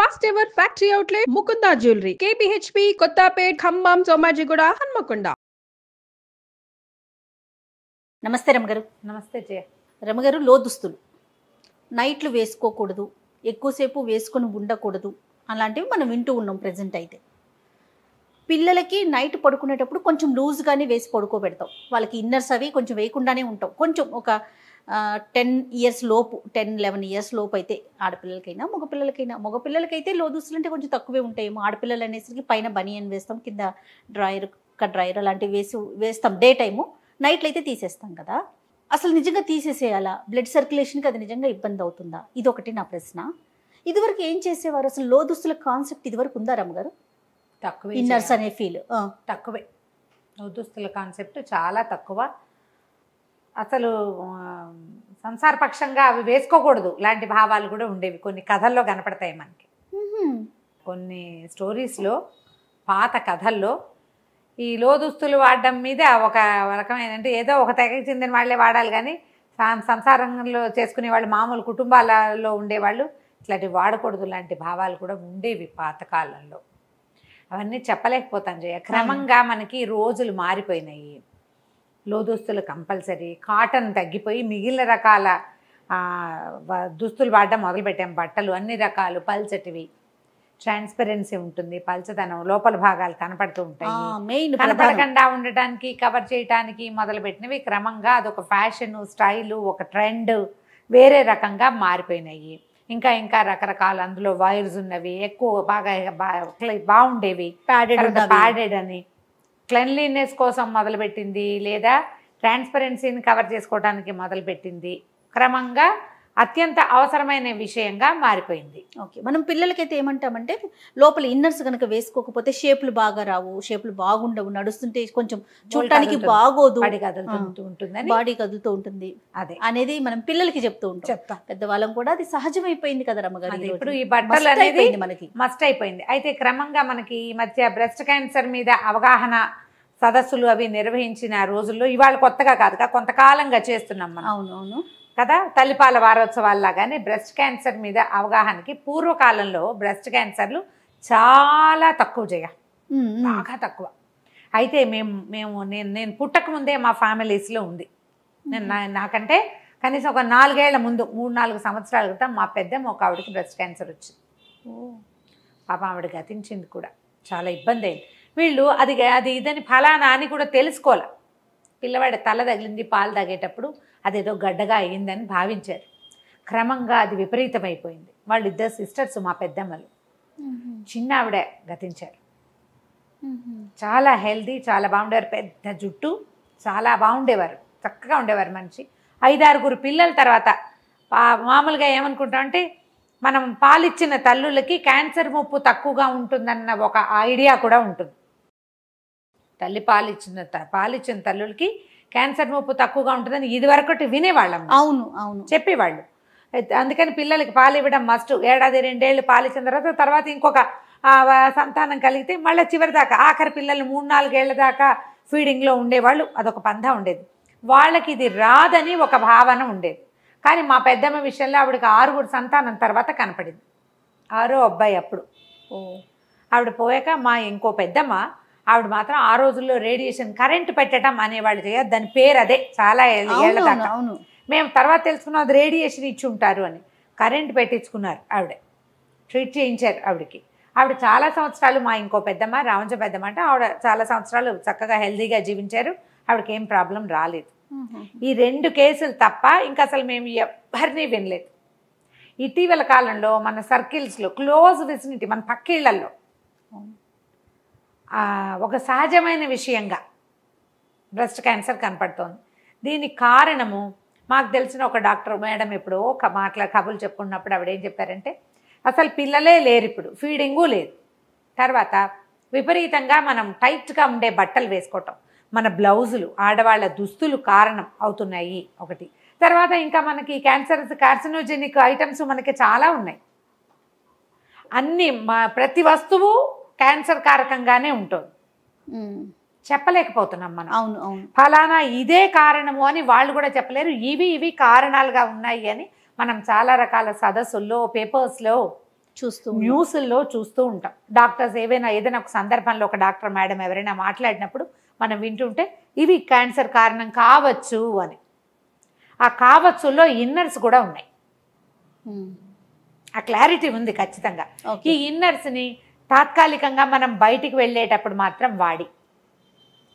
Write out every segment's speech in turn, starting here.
First ever factory outlet Mukunda jewellery KPHB Kothapet Khammam Somajiguda Hanamkonda. నమస్తే రమగారు. నమస్తే జయ. రమగారు, లోదుస్తులు నైట్లు వేసుకోకూడదు, ఎక్కువసేపు వేసుకొని ఉండకూడదు అలాంటివి మనం వింటూ ఉన్నాం ప్రజెంట్. అయితే పిల్లలకి నైట్ పడుకునేటప్పుడు కొంచెం లూజ్గానే వేసి పడుకోబెడతాం. వాళ్ళకి ఇన్నర్స్ అవి కొంచెం వేయకుండానే ఉంటాం. కొంచెం ఒక 10 ఇయర్స్ లోపు, 10-11 ఇయర్స్ లోపు అయితే ఆడపిల్లలకైనా మగపిల్లలకైతే లోదుస్తులు అంటే కొంచెం తక్కువే ఉంటాయేమో. ఆడపిల్లలు అనేసరికి పైన బనియన్ వేస్తాం, కింద డ్రాయర్ అలాంటివి వేస్తాం డే టైము. నైట్లు అయితే తీసేస్తాం కదా. అసలు నిజంగా తీసేసేయాలా? బ్లడ్ సర్క్యులేషన్కి అది నిజంగా ఇబ్బంది అవుతుందా? ఇదొకటి నా ప్రశ్న. ఇదివరకు ఏం చేసేవారు? అసలు లోదుస్తుల కాన్సెప్ట్ ఇదివరకు ఉందా రమ్మగారు? తక్కువే. ఇన్నర్స్ అనే ఫీల్ తక్కువే. దుస్తుల కాన్సెప్ట్ చాలా తక్కువ. అసలు సంసారపక్షంగా అవి వేసుకోకూడదు లాంటి భావాలు కూడా ఉండేవి. కొన్ని కథల్లో కనపడతాయి మనకి. కొన్ని స్టోరీస్లో, పాత కథల్లో ఈ లోదుస్తులు వాడడం మీద ఒక రకమైన, అంటే ఏదో ఒక తెగకి చెందిన వాళ్ళే వాడాలి కానీ సంసారంలో చేసుకునే వాళ్ళు, మామూలు కుటుంబాలలో ఉండేవాళ్ళు ఇట్లాంటివి వాడకూడదు లాంటి భావాలు కూడా ఉండేవి పాతకాలంలో. అవన్నీ చెప్పలేకపోతాను జయ. క్రమంగా మనకి రోజులు మారిపోయినాయి. లోదుస్తులు కంపల్సరీ, కాటన్ తగ్గిపోయి మిగిలిన రకాల దుస్తులు వాడడం మొదలుపెట్టాం. బట్టలు అన్ని రకాలు పల్చటివి, ట్రాన్స్పరెన్సీ ఉంటుంది, పల్చదనం, లోపల భాగాలు కనపడుతూ ఉంటాయి. కనపడకుండా ఉండటానికి, కవర్ చేయడానికి మొదలుపెట్టినవి క్రమంగా అదొక ఫ్యాషన్, స్టైలు, ఒక ట్రెండ్ వేరే రకంగా మారిపోయినాయి. ఇంకా రకరకాల అందులో వైర్స్ ఉన్నవి, ఎక్కువ బాగా బాగుండేవి, ప్యాడెడ్ అని క్లెన్లీనెస్ కోసం మొదలుపెట్టింది, లేదా ట్రాన్స్పరెన్సీని కవర్ చేసుకోవడానికి మొదలుపెట్టింది. క్రమంగా అత్యంత అవసరమైన విషయంగా మారిపోయింది. ఓకే, మనం పిల్లలకైతే ఏమంటామంటే లోపల ఇన్నర్స్ కనుక వేసుకోకపోతే షేపులు బాగా రావు, షేపులు బాగుండవు, నడుస్తుంటే కొంచెం చూడటానికి బాగోదు, బాడీ కదులుతూ ఉంటుంది అదే అనేది మనం పిల్లలకి చెప్తూ ఉంటాం. పెద్దవాళ్ళం కూడా అది సహజమైపోయింది కదా రమ్మగారు. ఇప్పుడు ఈ బట్టలు అనేది మనకి మస్ట్ అయిపోయింది. అయితే క్రమంగా మనకి ఈ మధ్య బ్రెస్ట్ క్యాన్సర్ మీద అవగాహన సదస్సులు అవి నిర్వహించిన రోజుల్లో, ఇవాళ కొత్తగా కాదుగా, కొంతకాలంగా చేస్తున్నాం మనం. అవునవును కదా. తల్లిపాల వారోత్సవాల్లాగానే బ్రెస్ట్ క్యాన్సర్ మీద అవగాహనకి, పూర్వకాలంలో బ్రెస్ట్ క్యాన్సర్లు చాలా తక్కువ జయ, బాగా తక్కువ. అయితే నేను పుట్టక ముందే మా ఫ్యామిలీస్లో ఉంది. నాకంటే కనీసం ఒక 4 ఏళ్ల ముందు, 3-4 సంవత్సరాల క్రితం మా పెద్దమ్మ ఒక ఆవిడకి బ్రెస్ట్ క్యాన్సర్ వచ్చింది. పాప ఆవిడ గతించింది కూడా. చాలా ఇబ్బంది అయింది. వీళ్ళు అది ఇదని ఫలానా అని కూడా తెలుసుకోవాలి. పిల్లవాడి తల తగిలింది పాలు తాగేటప్పుడు, అదేదో గడ్డగా అయ్యిందని భావించారు. క్రమంగా అది విపరీతమైపోయింది. వాళ్ళిద్దరు సిస్టర్స్, మా పెద్దమ్మలు. చిన్న ఆవిడ గతించారు. చాలా హెల్దీ, చాలా బాగుండేవారు, పెద్ద జుట్టు, చాలా బాగుండేవారు, చక్కగా ఉండేవారు మనిషి. 5-6 పిల్లల తర్వాత మామూలుగా ఏమనుకుంటామంటే, మనం పాలిచ్చిన తల్లులకి క్యాన్సర్ ముప్పు తక్కువగా ఉంటుందన్న ఒక ఐడియా కూడా ఉంటుంది. తల్లి పాలిచ్చిన తల్లులకి క్యాన్సర్ ముప్పు తక్కువగా ఉంటుందని ఇదివరకటి వినేవాళ్ళం. అవును చెప్పేవాళ్ళు. అందుకని పిల్లలకి పాలు ఇవ్వడం మస్ట్. 1-2 ఏళ్ళు పాలిచ్చిన తర్వాత ఇంకొక సంతానం కలిగితే మళ్ళీ చివరి దాకా, ఆఖరి పిల్లలు 3-4 ఏళ్ల దాకా ఫీడింగ్లో ఉండేవాళ్ళు. అదొక పందా ఉండేది. వాళ్ళకి ఇది రాదని ఒక భావన ఉండేది. కానీ మా పెద్దమ్మ విషయంలో ఆవిడకి 6 సంతానం తర్వాత కనపడింది. 6వ అబ్బాయి అప్పుడు. ఆవిడ పోయాక మా ఇంకో పెద్దమ్మ, ఆవిడ మాత్రం ఆ రోజుల్లో రేడియేషన్ కరెంటు పెట్టడం అనేవాళ్ళు చేయ, దాని పేరు అదే. చాలా ఏళ్ళ దాకా మేము తర్వాత తెలుసుకున్నాం అది రేడియేషన్ ఇచ్చి ఉంటారు అని. కరెంటు పెట్టించుకున్నారు ఆవిడ, ట్రీట్ చేయించారు ఆవిడకి. ఆవిడ చాలా సంవత్సరాలు, మా ఇంకో పెద్దమ్మ, రావంజ పెద్దమ్మ అంటే, ఆవిడ చాలా సంవత్సరాలు చక్కగా హెల్దీగా జీవించారు. ఆవిడకి ఏం ప్రాబ్లం రాలేదు. ఈ 2 కేసులు తప్ప ఇంకా అసలు మేము ఎవరిని వినలేదు. ఇటీవల కాలంలో మన సర్కిల్స్లో, క్లోజ్ విసినిటీ, మన పక్కిళ్లలో ఒక సహజమైన విషయంగా బ్రెస్ట్ క్యాన్సర్ కనపడుతోంది. దీనికి కారణము మాకు తెలిసిన ఒక డాక్టర్ మేడం ఎప్పుడో కబుర్లు చెప్పుకున్నప్పుడు ఆవిడ ఏం చెప్పారంటే, అసలు పిల్లలే లేరు ఇప్పుడు, ఫీడింగు లేదు. తర్వాత విపరీతంగా మనం టైట్గా ఉండే బట్టలు వేసుకోవటం, మన బ్లౌజులు, ఆడవాళ్ళ దుస్తులు కారణం అవుతున్నాయి ఒకటి. తర్వాత ఇంకా మనకి కార్సినోజెనిక్ ఐటమ్స్ మనకి చాలా ఉన్నాయి. అన్నీ ప్రతి వస్తువు క్యాన్సర్ కారకంగానే ఉంటుంది. చెప్పలేకపోతున్నాం మనం. అవును ఫలానా ఇదే కారణము అని వాళ్ళు కూడా చెప్పలేరు. ఇవి కారణాలుగా ఉన్నాయి అని మనం చాలా రకాల సదస్సుల్లో, పేపర్స్లో న్యూస్ల్లో చూస్తూ ఉంటాం. డాక్టర్స్ ఏదైనా ఒక సందర్భంలో ఒక డాక్టర్ మేడం ఎవరైనా మాట్లాడినప్పుడు మనం వింటుంటే ఇవి క్యాన్సర్ కారణం కావచ్చు అని. ఆ కావచ్చులో ఇన్నర్స్ కూడా ఉన్నాయి. ఆ క్లారిటీ ఉంది ఖచ్చితంగా. ఈ ఇన్నర్స్ని తాత్కాలికంగా మనం బయటికి వెళ్ళేటప్పుడు మాత్రం వాడి,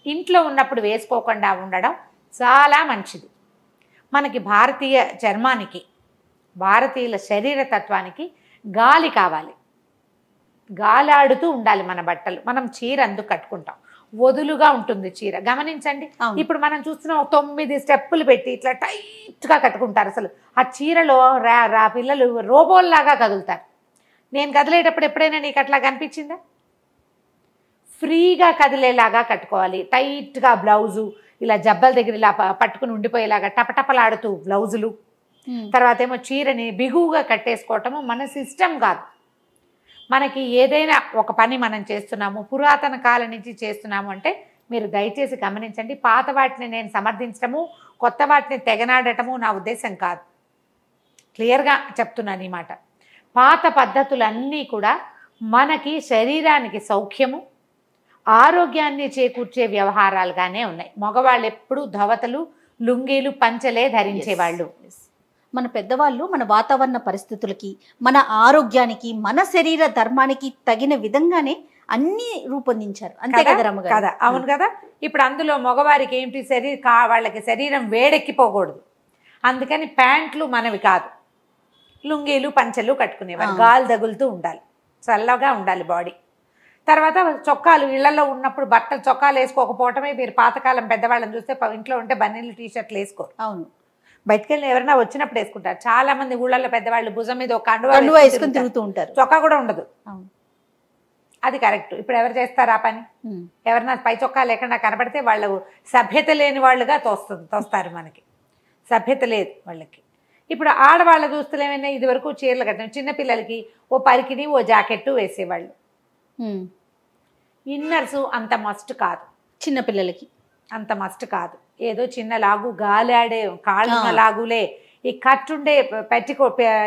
ఇంట్లో ఉన్నప్పుడు వేసుకోకుండా ఉండడం చాలా మంచిది. మనకి భారతీయ చర్మానికి, భారతీయుల శరీర తత్వానికి గాలి కావాలి. గాలాడుతూ ఉండాలి మన బట్టలు. మనం చీర అందుకు కట్టుకుంటాం, వదులుగా ఉంటుంది చీర. గమనించండి, ఇప్పుడు మనం చూస్తున్నాం 9 స్టెప్పులు పెట్టి ఇట్లా టైట్గా కట్టుకుంటారు. అసలు ఆ చీరలో పిల్లలు రోబోల్లాగా కదులుతారు. నేను కదిలేటప్పుడు ఎప్పుడైనా నీకు అట్లా కనిపించిందా? ఫ్రీగా కదిలేలాగా కట్టుకోవాలి. టైట్గా బ్లౌజు ఇలా జబ్బల దగ్గర ఇలా పట్టుకుని ఉండిపోయేలాగా టపటపలాడుతూ బ్లౌజులు. తర్వాత ఏమో చీరని బిగువుగా కట్టేసుకోవటము మన సిస్టమ్ కాదు. మనకి ఏదైనా ఒక పని మనం చేస్తున్నాము, పురాతన కాలం నుంచి చేస్తున్నాము అంటే మీరు దయచేసి గమనించండి. పాత వాటిని నేను సమర్థించటము, కొత్త వాటిని తెగనాడటము నా ఉద్దేశం కాదు. క్లియర్గా చెప్తున్నాను ఈ మాట. పాత పద్ధతులన్నీ కూడా మనకి శరీరానికి సౌఖ్యము, ఆరోగ్యాన్ని చేకూర్చే వ్యవహారాలుగానే ఉన్నాయి. మగవాళ్ళు ఎప్పుడు ధవతలు, లుంగీలు, పంచలే ధరించేవాళ్ళు. మన పెద్దవాళ్ళు మన వాతావరణ పరిస్థితులకి, మన ఆరోగ్యానికి, మన శరీర ధర్మానికి తగిన విధంగానే అన్ని రూపొందించారు. అంతే కదా రమ్మగారు? కదా, అవును కదా. ఇప్పుడు అందులో మగవారికి ఏంటి, వాళ్ళకి శరీరం వేడెక్కిపోకూడదు. అందుకని ప్యాంట్లు మనవి కాదు, లుంగీలు పంచలు కట్టుకునేవారు. గాలి తగులుతూ ఉండాలి, చల్లగా ఉండాలి బాడీ. తర్వాత చొక్కాలు, ఇళ్లలో ఉన్నప్పుడు బట్టలు చొక్కాలు వేసుకోకపోవటమే. మీరు పాతకాలం పెద్దవాళ్ళని చూస్తే ఇంట్లో ఉంటే బన్నీలు టీషర్ట్లు వేసుకోరు. అవును, బయటకు వెళ్ళి ఎవరైనా వచ్చినప్పుడు వేసుకుంటారు. చాలా మంది ఊళ్ళల్లో పెద్దవాళ్ళు భుజం మీద ఒక కండువా వేసుకుని తిరుగుతూ ఉంటారు, చొక్కా కూడా ఉండదు. అది కరెక్ట్. ఇప్పుడు ఎవరు చేస్తారు ఆ పని? ఎవరైనా పై చొక్కా లేకుండా కనబడితే వాళ్ళు సభ్యత లేని వాళ్ళుగా తోస్తారు. మనకి సభ్యత లేదు వాళ్ళకి. ఇప్పుడు ఆడవాళ్ళ దుస్తులు ఏమైనా ఇది వరకు చీరలు కట్టాం, చిన్నపిల్లలకి ఓ పరికిని ఓ జాకెట్టు వేసేవాళ్ళు. ఇన్నర్సు అంత మస్ట్ కాదు, చిన్నపిల్లలకి అంత మస్ట్ కాదు. ఏదో చిన్న లాగు, గాలాడే కాళ్ళ లాగులే. ఈ కట్టుండే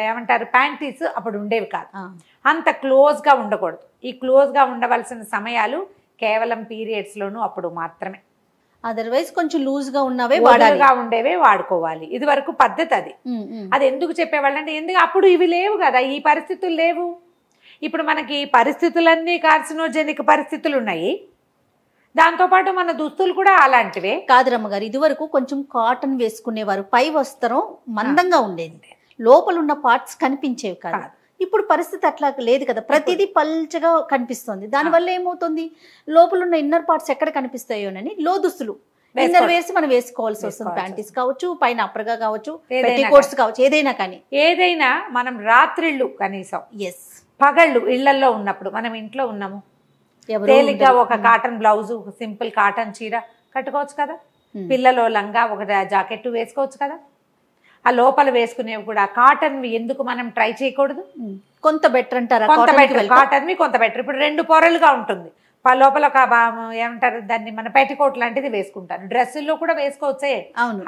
ఏమంటారు ప్యాంటీస్ అప్పుడు ఉండేవి కాదు. అంత క్లోజ్గా ఉండకూడదు. ఈ క్లోజ్గా ఉండవలసిన సమయాలు కేవలం పీరియడ్స్లోనూ అప్పుడు మాత్రమే. అదర్వైజ్ కొంచెం లూజ్గా ఉన్నవే ఉండేవే వాడుకోవాలి. ఇది వరకు పద్ధతి అది. అది ఎందుకు చెప్పేవాళ్ళు అంటే, ఎందుకు అప్పుడు ఇవి లేవు కదా, ఈ పరిస్థితులు లేవు. ఇప్పుడు మనకి పరిస్థితులన్నీ కార్సినోజెనిక్ పరిస్థితులు ఉన్నాయి, దాంతోపాటు మన దుస్తులు కూడా అలాంటివే. కాదు రమ్మగారు, ఇదివరకు కొంచెం కాటన్ వేసుకునేవారు, పై వస్త్రం మందంగా ఉండేది, లోపల ఉన్న పార్ట్స్ కనిపించేవి కాదు. ఇప్పుడు పరిస్థితి అట్లా లేదు కదా, ప్రతిదీ పల్చగా కనిపిస్తుంది. దానివల్ల ఏమవుతుంది, లోపల ఉన్న ఇన్నర్ పార్ట్స్ ఎక్కడ కనిపిస్తాయోనని లో దుస్తులు ఇన్నర్ వేసి మనం వేసుకోవాల్సి వస్తుంది. ప్యాంటీస్ కావచ్చు, పైన అప్పరగా కావచ్చు, పెట్టికోట్స్ కావచ్చు, ఏదైనా కానీ. ఏదైనా మనం రాత్రిళ్ళు కనీసం, పగళ్ళు ఇళ్లలో ఉన్నప్పుడు, మనం ఇంట్లో ఉన్నాము, తేలిగ్గా ఒక కాటన్ బ్లౌజు, సింపుల్ కాటన్ చీర కట్టుకోవచ్చు కదా. పిల్లలో లంగా ఒక జాకెట్ వేసుకోవచ్చు కదా. ఆ లోపల వేసుకునేవి కూడా కాటన్ ఎందుకు మనం ట్రై చేయకూడదు? కొంత బెటర్ అంటారా? కొంత బెటర్, కాటన్వి కొంత బెటర్. ఇప్పుడు 2 పొరలుగా ఉంటుంది, లోపల ఒక ఏమంటారు దాన్ని, మన పెట్టికోట్ లాంటిది వేసుకుంటారు. డ్రెస్సుల్లో కూడా వేసుకోవచ్చే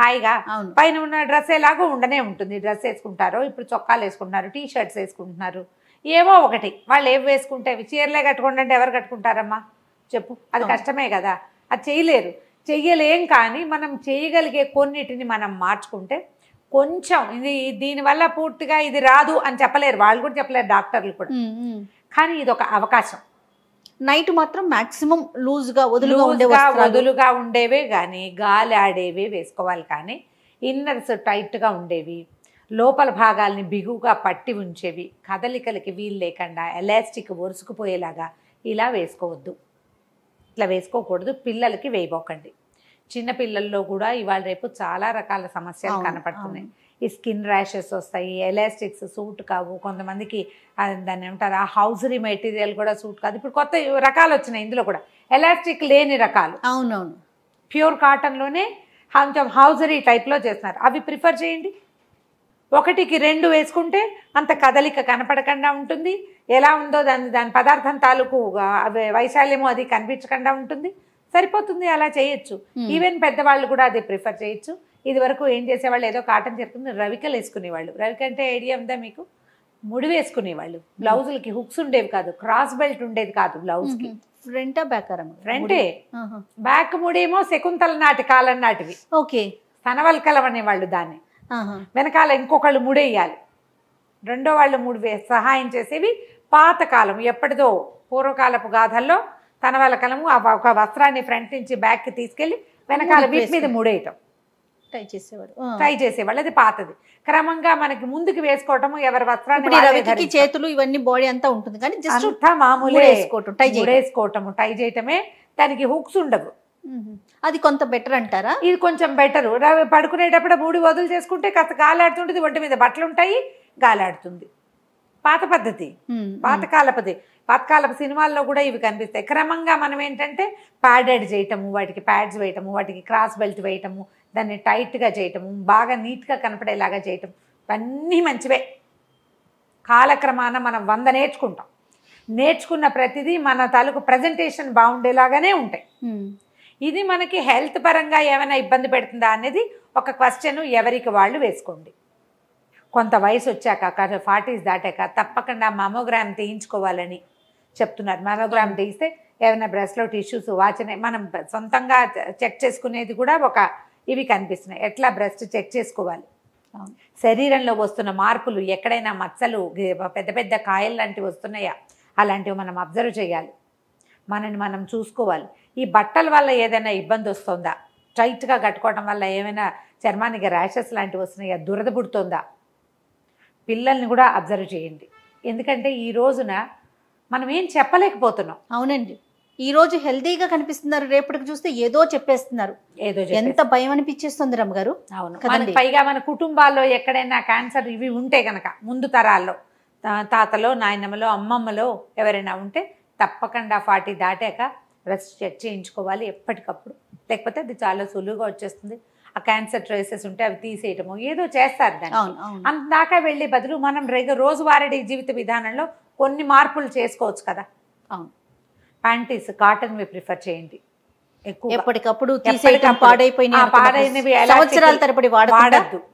హాయిగా. పైన ఉన్న డ్రెస్ ఎలాగో ఉండనే ఉంటుంది, డ్రెస్ వేసుకుంటారు. ఇప్పుడు చొక్కాలు వేసుకుంటున్నారు, టీ షర్ట్స్ వేసుకుంటున్నారు, ఏవో ఒకటి. వాళ్ళు ఏవి వేసుకుంటే చీరలే కట్టుకోండి అంటే ఎవరు కట్టుకుంటారమ్మా చెప్పు? అది కష్టమే కదా, అది చెయ్యలేం. కానీ మనం చేయగలిగే కొన్నిటిని మనం మార్చుకుంటే కొంచెం, ఇది దీనివల్ల పూర్తిగా ఇది రాదు అని చెప్పలేరు, వాళ్ళు కూడా చెప్పలేరు, డాక్టర్లు కూడా. కానీ ఇది ఒక అవకాశం. నైట్ మాత్రం మాక్సిమం లూజ్గా వదులుగా ఉండేవే కానీ గాలి ఆడేవి వేసుకోవాలి. కానీ ఇన్నర్స్ టైట్గా ఉండేవి, లోపల భాగాల్ని బిగువుగా పట్టి ఉంచేవి, కదలికలకి వీలు లేకుండా ఎలాస్టిక్ ఒరుసుకుపోయేలాగా ఇలా వేసుకోవద్దు. ఇట్లా వేసుకోకూడదు. పిల్లలకి వేయబోకండి. చిన్నపిల్లల్లో కూడా ఇవాళ రేపు చాలా రకాల సమస్యలు కనపడుతున్నాయి. ఈ స్కిన్ ర్యాషెస్ వస్తాయి, ఎలాస్టిక్స్ సూట్ కావు, కొంతమందికి దాన్ని ఏమంటారు ఆ హౌజరీ మెటీరియల్ కూడా సూట్ కాదు. ఇప్పుడు కొత్త రకాలు వచ్చినాయి, ఇందులో కూడా ఎలాస్టిక్ లేని రకాలు. అవునవును, ప్యూర్ కాటన్లోనే కొంచెం హౌజరీ టైప్లో చేస్తున్నారు, అవి ప్రిఫర్ చేయండి. 1కి 2 వేసుకుంటే అంత కదలిక కనపడకుండా ఉంటుంది, ఎలా ఉందో దాని పదార్థం తాలూకు వైశాల్యము అది కనిపించకుండా ఉంటుంది, సరిపోతుంది. అలా చేయొచ్చు. ఈవెన్ పెద్దవాళ్ళు కూడా అది ప్రిఫర్ చేయొచ్చు. ఇది వరకు ఏం చేసేవాళ్ళు, ఏదో కాటన్ చెరుకుని రవికలు వేసుకునేవాళ్ళు. రవిక అంటే ఐడియా ఉందా మీకు? ముడి వేసుకునేవాళ్ళు. బ్లౌజులకి హుక్స్ ఉండేవి కాదు, క్రాస్ బెల్ట్ ఉండేది కాదు బ్లౌజ్కి. ఫ్రంటా బ్యాక్? ఫ్రంటే. బ్యాక్ ముడేమో శకుంతల నాటి కాలం నాటివి. ఓకే. సనవల్కలం అనేవాళ్ళు దాన్ని. వెనకాల ఇంకొకళ్ళు ముడేయాలి, రెండో వాళ్ళు సహాయం చేసేవి. పాతకాలం ఎప్పటిదో పూర్వకాలపు గాథల్లో తనవలకలము ఒక వస్త్రాన్ని ఫ్రంట్ నుంచి బ్యాక్కి తీసుకెళ్ళి వెనకాల వీటి మీద ముడేయటం ట్రై చేసేవాళ్ళు. అది పాతది. క్రమంగా మనకి ముందుకు వేసుకోవటము, ఎవరి వస్త్రాన్ని చేతులు ఇవన్నీ బాడీ అంతా ఉంటుంది కానీ జస్ట్ మామూలు వేసుకోవటము, టై చేయటమే. దానికి హుక్స్ ఉండవు. అది కొంత బెటర్ అంటారా? ఇది కొంచెం బెటరు. పడుకునేటప్పుడు మూడు వదులు చేసుకుంటే కాస్త గాలాడుతుంటుంది, ఒంటి మీద బట్టలు ఉంటాయి, గాలాడుతుంది. పాత పద్ధతి, పాతకాలపు సినిమాల్లో కూడా ఇవి కనిపిస్తాయి. క్రమంగా మనం ఏంటంటే ప్యాడెడ్ చేయటము, వాటికి ప్యాడ్స్ వేయటము, వాటికి క్రాస్ బెల్ట్ వేయటము, దాన్ని టైట్గా చేయటము, బాగా నీట్గా కనపడేలాగా చేయటం, ఇవన్నీ మంచివే. కాలక్రమాన మనం 100 నేర్చుకుంటాం. నేర్చుకున్న ప్రతిదీ మన తాలూకు ప్రజెంటేషన్ బాగుండేలాగానే ఉంటాయి. ఇది మనకి హెల్త్ పరంగా ఏమైనా ఇబ్బంది పెడుతుందా అనేది ఒక క్వశ్చన్ ఎవరికి వాళ్ళు వేసుకోండి. కొంత వయసు వచ్చాక 40s దాటాక తప్పకుండా మమోగ్రామ్ తీయించుకోవాలని చెప్తున్నారు. మమోగ్రామ్ తీస్తే ఏమైనా బ్రెస్ట్లో టిష్యూస్ వాచనే మనం సొంతంగా చెక్ చేసుకునేది కూడా ఇవి కనిపిస్తున్నాయి. ఎట్లా బ్రెస్ట్ చెక్ చేసుకోవాలి, శరీరంలో వస్తున్న మార్పులు, ఎక్కడైనా మచ్చలు, పెద్ద పెద్ద కాయలు లాంటివి వస్తున్నాయా, అలాంటివి మనం అబ్జర్వ్ చేయాలి. మనని మనం చూసుకోవాలి. ఈ బట్టల వల్ల ఏదైనా ఇబ్బంది వస్తుందా, టైట్గా కట్టుకోవడం వల్ల ఏమైనా చర్మానికి ర్యాషెస్ లాంటివి వస్తున్నాయా, దురద పుడుతుందా, పిల్లల్ని కూడా అబ్జర్వ్ చేయండి. ఎందుకంటే ఈ రోజున మనం ఏం చెప్పలేకపోతున్నాం. అవునండి, ఈ రోజు హెల్తీగా కనిపిస్తున్నారు, రేపటికి చూస్తే ఏదో చెప్పేస్తున్నారు. ఎంత భయం అనిపించేస్తుంది రమ్మగారు. అవును. పైగా మన కుటుంబాల్లో ఎక్కడైనా క్యాన్సర్ ఇవి ఉంటే కనుక ముందు తరాల్లో తాతలో, నాయనమ్మలో, అమ్మమ్మలో ఎవరైనా ఉంటే తప్పకుండా 40 దాటాక బ్రెస్ట్ చెక్ చేయించుకోవాలి ఎప్పటికప్పుడు. లేకపోతే అది చాలా సులువుగా వచ్చేస్తుంది. ఆ క్యాన్సర్ ట్రేసెస్ ఉంటే అవి తీసేయటము ఏదో చేస్తారు. దాన్ని అంతదాకా వెళ్ళే బదులు మనం రోజువారీ జీవిత విధానంలో కొన్ని మార్పులు చేసుకోవచ్చు కదా. అవును. ప్యాంటీస్ కాటన్వి ప్రిఫర్ చేయండి. ఎప్పటికప్పుడు పాడైపోయినవి సంవత్సరాల తరబడి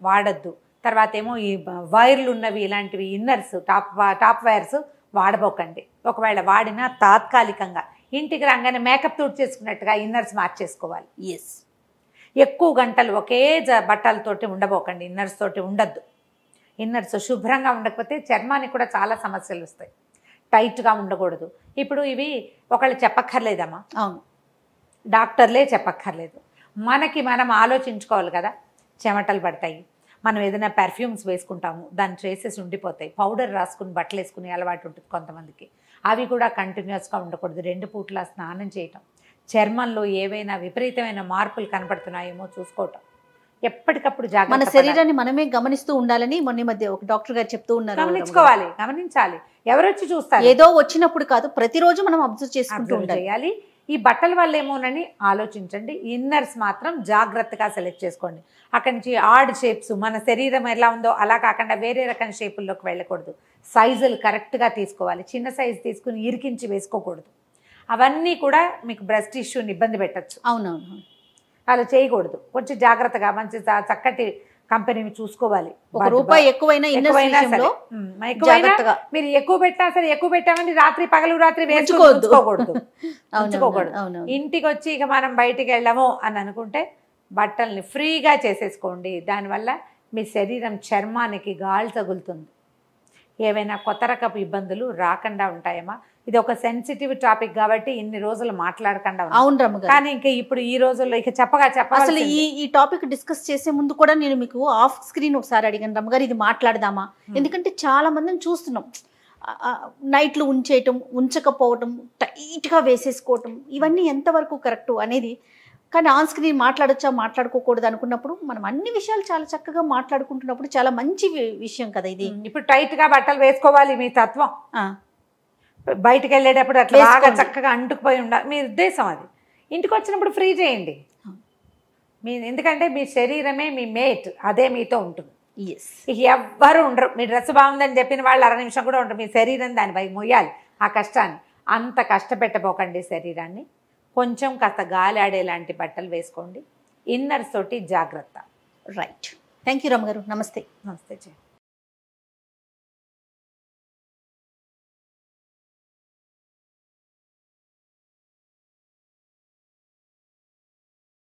వాడద్దు. తర్వాత ఏమో ఈ వైర్లు ఉన్నవి, ఇలాంటివి ఇన్నర్స్, టాప్ వైర్స్ వాడబోకండి. ఒకవేళ వాడినా తాత్కాలికంగా ఇంటికి రాగానే మేకప్ తోటి చేసుకున్నట్టుగా ఇన్నర్స్ మార్చేసుకోవాలి. ఎక్కువ గంటలు ఒకే బట్టలతోటి ఉండబోకండి, ఇన్నర్స్ తోటి ఉండద్దు. ఇన్నర్స్ శుభ్రంగా ఉండకపోతే చర్మానికి కూడా చాలా సమస్యలు వస్తాయి. టైట్గా ఉండకూడదు. ఇప్పుడు ఇవి ఒకళ్ళు చెప్పక్కర్లేదమ్మా. అవును, డాక్టర్లే చెప్పక్కర్లేదు. మనకి మనం ఆలోచించుకోవాలి కదా. చెమటలు పడతాయి, మనం ఏదైనా పెర్ఫ్యూమ్స్ వేసుకుంటాము, దాని ట్రేసెస్ ఉండిపోతాయి. పౌడర్ రాసుకుని బట్టలు వేసుకునే అలవాటు ఉంటుంది కొంతమందికి. అవి కూడా కంటిన్యూస్గా ఉండకూడదు. 2 పూట్ల స్నానం చేయటం, చర్మంలో ఏవైనా విపరీతమైన మార్పులు కనపడుతున్నాయేమో చూసుకోవటం, ఎప్పటికప్పుడు జాగ్రత్త. మన శరీరాన్ని మనమే గమనిస్తూ ఉండాలని మొన్న మధ్య ఒక డాక్టర్ గారు చెప్తూ ఉన్నారు. గమనించాలి. ఎవరొచ్చి చూస్తారు, ఏదో వచ్చినప్పుడు కాదు, ప్రతిరోజు మనం అబ్జర్వ్ చేసుకుంటూ చేయాలి. ఈ బట్టల వల్ల ఏమోనని ఆలోచించండి. ఇన్నర్స్ మాత్రం జాగ్రత్తగా సెలెక్ట్ చేసుకోండి. అక్కడి నుంచి ఆడ్ షేప్స్, మన శరీరం ఎలా ఉందో అలా కాకుండా వేరే రకం షేపుల్లోకి వెళ్ళకూడదు. సైజులు కరెక్ట్గా తీసుకోవాలి. చిన్న సైజు తీసుకుని ఇరికించి వేసుకోకూడదు. అవన్నీ కూడా మీకు బ్రెస్ట్ ఇష్యూని ఇబ్బంది పెట్టచ్చు. అవునవును, అలా చేయకూడదు. కొంచెం జాగ్రత్తగా మంచి చక్కటి కంపెనీని చూసుకోవాలి. ₹1 ఎక్కువైనా మీరు ఎక్కువ పెట్టినా సరే, ఎక్కువ పెట్టామని పగలు రాత్రి వేసుకోకూడదు. ఉంచుకోకూడదు. ఇంటికి వచ్చి ఇక మనం బయటికి వెళ్ళాము అని అనుకుంటే బట్టల్ని ఫ్రీగా చేసేసుకోండి. దానివల్ల మీ శరీరం చర్మానికి గాలి తగులుతుంది. ఏవైనా కొత్త రకపు ఇబ్బందులు రాకుండా ఉంటాయమ్మా. ఇది ఒక సెన్సిటివ్ టాపిక్ కాబట్టి ఇన్ని రోజులు మాట్లాడకుండా. అవును రమ్మగారు. కానీ ఇంకా ఇప్పుడు ఈ రోజుల్లో ఇక అసలు ఈ టాపిక్ డిస్కస్ చేసే ముందు కూడా నేను మీకు ఆఫ్ స్క్రీన్ ఒకసారి అడిగాను రమ్మగారు, ఇది మాట్లాడదామా? ఎందుకంటే చాలా మందిని చూస్తున్నాం, నైట్లు ఉంచకపోవటం, టైట్గా వేసేసుకోవటం, ఇవన్నీ ఎంతవరకు కరెక్ట్ అనేది. కానీ ఆన్ స్క్రీన్ మాట్లాడొచ్చా మాట్లాడుకోకూడదు అనుకున్నప్పుడు మనం అన్ని విషయాలు చాలా చక్కగా మాట్లాడుకుంటున్నప్పుడు చాలా మంచి విషయం కదా ఇది. ఇప్పుడు టైట్గా బట్టలు వేసుకోవాలి మీ తత్వం. బయటకు వెళ్ళేటప్పుడు అట్లా బాగా చక్కగా అంటుకుపోయి ఉండాలి మీ ఉద్దేశం. అది ఇంటికి వచ్చినప్పుడు ఫ్రీ చేయండి. ఎందుకంటే మీ శరీరమే మీ మేట్, అదే మీతో ఉంటుంది. ఎవ్వరు ఉండరు. మీ డ్రెస్ బాగుందని చెప్పిన వాళ్ళు 1/2 నిమిషం కూడా ఉండరు. మీ శరీరం దానిపై మొయ్యాలి ఆ కష్టాన్ని. అంత కష్టపెట్టబోకండి శరీరాన్ని. కొంచెం కాస్త గాలి ఆడేలాంటి బట్టలు వేసుకోండి. ఇన్నర్స్ తోటి జాగ్రత్త. రైట్. థ్యాంక్ యూ రమ్మ గారు. నమస్తే. నమస్తే.